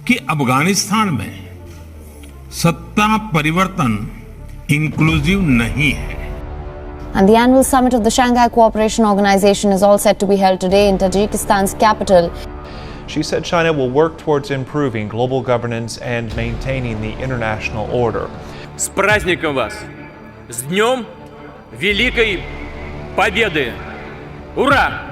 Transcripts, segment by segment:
कि अफगानिस्तान में सत्ता परिवर्तन इंक्लूसिव नहीं है. And the annual summit of the Shanghai Cooperation Organization is all set to be held today in Tajikistan's capital. She said China will work towards improving global governance and maintaining the international order. С праздником вас! С Днем Великой Победы! Ура!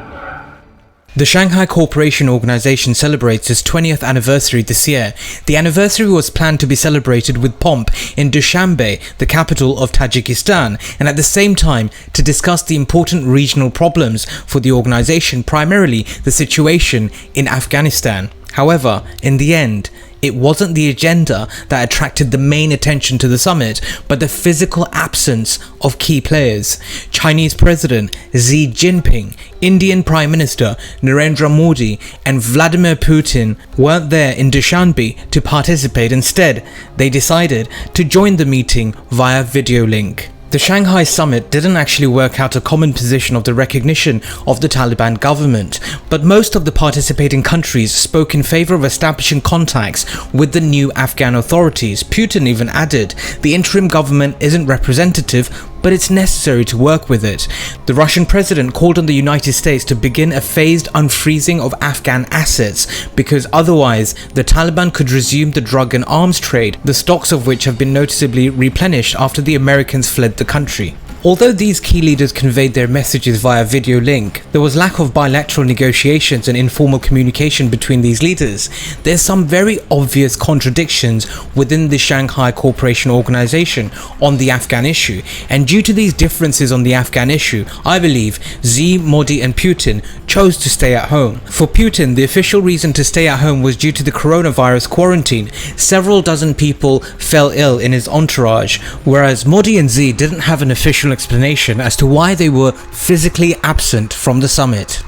The Shanghai Cooperation Organization celebrates its 20th anniversary this year. The anniversary was planned to be celebrated with pomp in Dushanbe, the capital of Tajikistan, and at the same time to discuss the important regional problems for the organization, primarily the situation in Afghanistan. However, in the end, it wasn't the agenda that attracted the main attention to the summit, but the physical absence of key players. Chinese President Xi Jinping, Indian Prime Minister Narendra Modi, and Vladimir Putin weren't there in Dushanbe to participate. Instead, they decided to join the meeting via video link. The Shanghai Summit didn't actually work out a common position of the recognition of the Taliban government, but most of the participating countries spoke in favor of establishing contacts with the new Afghan authorities. Putin even added, the interim government isn't representative, but it's necessary to work with it. The Russian president called on the United States to begin a phased unfreezing of Afghan assets because otherwise the Taliban could resume the drug and arms trade, the stocks of which have been noticeably replenished after the Americans fled the country. Although these key leaders conveyed their messages via video link, there was lack of bilateral negotiations and informal communication between these leaders. There's some very obvious contradictions within the Shanghai Cooperation Organization on the Afghan issue, and due to these differences on the Afghan issue, I believe Xi, Modi and Putin chose to stay at home. For Putin, the official reason to stay at home was due to the coronavirus quarantine. Several dozen people fell ill in his entourage, whereas Modi and Xi didn't have an official explanation as to why they were physically absent from the summit.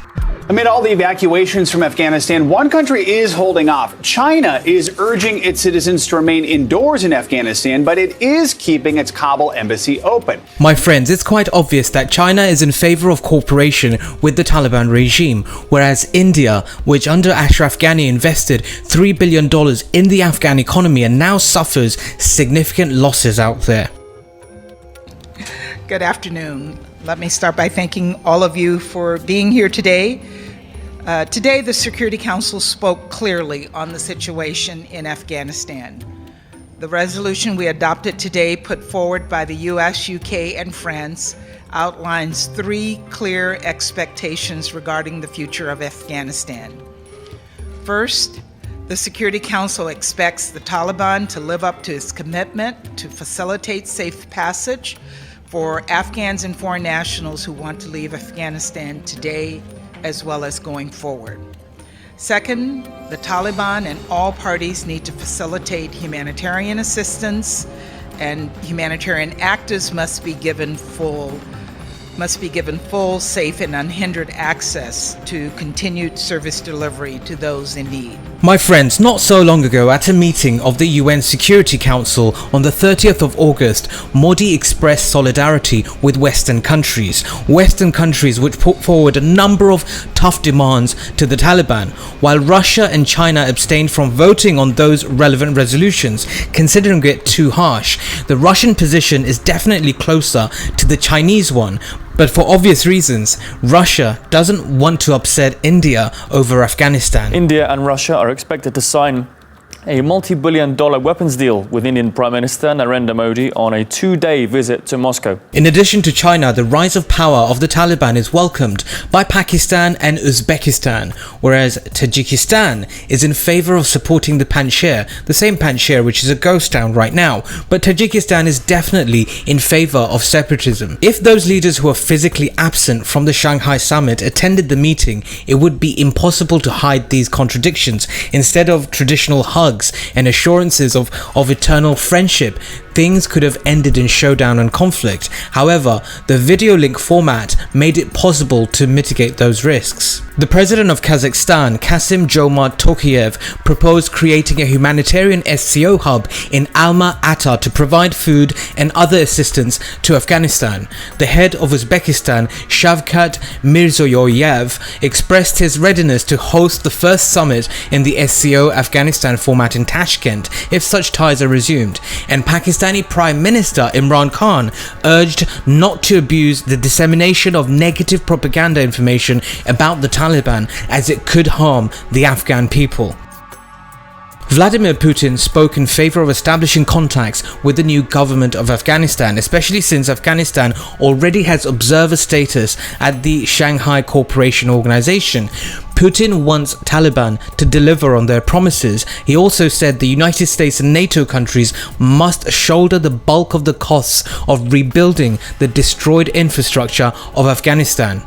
Amid all the evacuations from Afghanistan, one country is holding off. China is urging its citizens to remain indoors in Afghanistan, but it is keeping its Kabul embassy open. My friends, it's quite obvious that China is in favor of cooperation with the Taliban regime, whereas India, which under Ashraf Ghani invested $3 billion in the Afghan economy and now suffers significant losses out there. Good afternoon. Let me start by thanking all of you for being here today. Today, the Security Council spoke clearly on the situation in Afghanistan. The resolution we adopted today, put forward by the US, UK, and France, outlines 3 clear expectations regarding the future of Afghanistan. First, the Security Council expects the Taliban to live up to its commitment to facilitate safe passage for Afghans and foreign nationals who want to leave Afghanistan today as well as going forward. Second, the Taliban and all parties need to facilitate humanitarian assistance, and humanitarian actors must be given full, safe and unhindered access to continued service delivery to those in need. My friends, not so long ago at a meeting of the UN Security Council on the 30th of August, Modi expressed solidarity with Western countries which put forward a number of tough demands to the Taliban, while Russia and China abstained from voting on those relevant resolutions, considering it too harsh. The Russian position is definitely closer to the Chinese one, but for obvious reasons, Russia doesn't want to upset India over Afghanistan. India and Russia are expected to sign a multi-billion-dollar weapons deal with Indian Prime Minister Narendra Modi on a 2-day visit to Moscow. In addition to China, the rise of power of the Taliban is welcomed by Pakistan and Uzbekistan, whereas Tajikistan is in favor of supporting the Panjshir, the same Panjshir which is a ghost town right now, but Tajikistan is definitely in favor of separatism. If those leaders who are physically absent from the Shanghai Summit attended the meeting, it would be impossible to hide these contradictions. Instead of traditional hugs and assurances of eternal friendship, things could have ended in showdown and conflict. However, the video link format made it possible to mitigate those risks. The president of Kazakhstan, Kassym-Jomart Tokayev, proposed creating a humanitarian SCO hub in Alma-Ata to provide food and other assistance to Afghanistan. The head of Uzbekistan, Shavkat Mirziyoyev, expressed his readiness to host the first summit in the SCO Afghanistan format in Tashkent if such ties are resumed, and Pakistani Prime Minister Imran Khan urged not to abuse the dissemination of negative propaganda information about the Taliban as it could harm the Afghan people. Vladimir Putin spoke in favor of establishing contacts with the new government of Afghanistan, especially since Afghanistan already has observer status at the Shanghai Cooperation Organization. Putin wants Taliban to deliver on their promises. He also said the United States and NATO countries must shoulder the bulk of the costs of rebuilding the destroyed infrastructure of Afghanistan.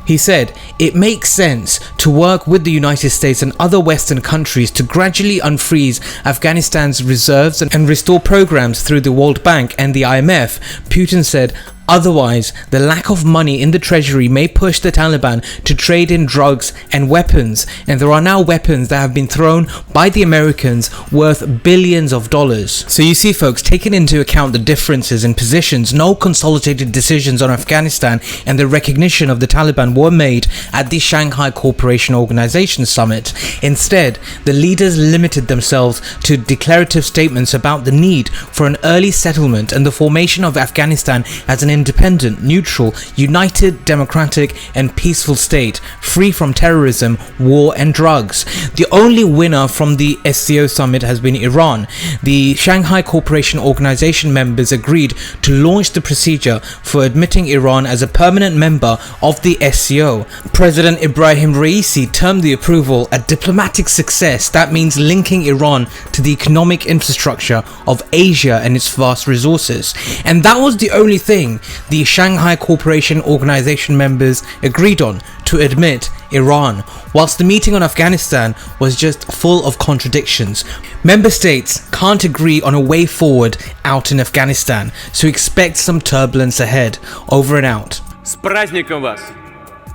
He said, "It makes sense to work with the United States and other Western countries to gradually unfreeze Afghanistan's reserves and restore programs through the World Bank and the IMF." Putin said, "Otherwise, the lack of money in the treasury may push the Taliban to trade in drugs and weapons, and there are now weapons that have been thrown by the Americans worth billions of dollars." So you see folks, taking into account the differences in positions, no consolidated decisions on Afghanistan and the recognition of the Taliban were made at the Shanghai Cooperation Organization Summit. Instead, the leaders limited themselves to declarative statements about the need for an early settlement and the formation of Afghanistan as an independent, neutral, united, democratic and peaceful state, free from terrorism, war and drugs. The only winner from the SCO summit has been Iran. The Shanghai Cooperation Organization members agreed to launch the procedure for admitting Iran as a permanent member of the SCO. President Ebrahim Raisi termed the approval a diplomatic success that means linking Iran to the economic infrastructure of Asia and its vast resources. And that was the only thing the Shanghai Cooperation Organization members agreed on, to admit Iran, whilst the meeting on Afghanistan was just full of contradictions. Member states can't agree on a way forward out in Afghanistan, so expect some turbulence ahead. Over and out. С праздником вас!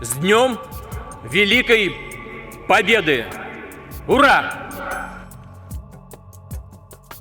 С Днем Великой Победы! Ура!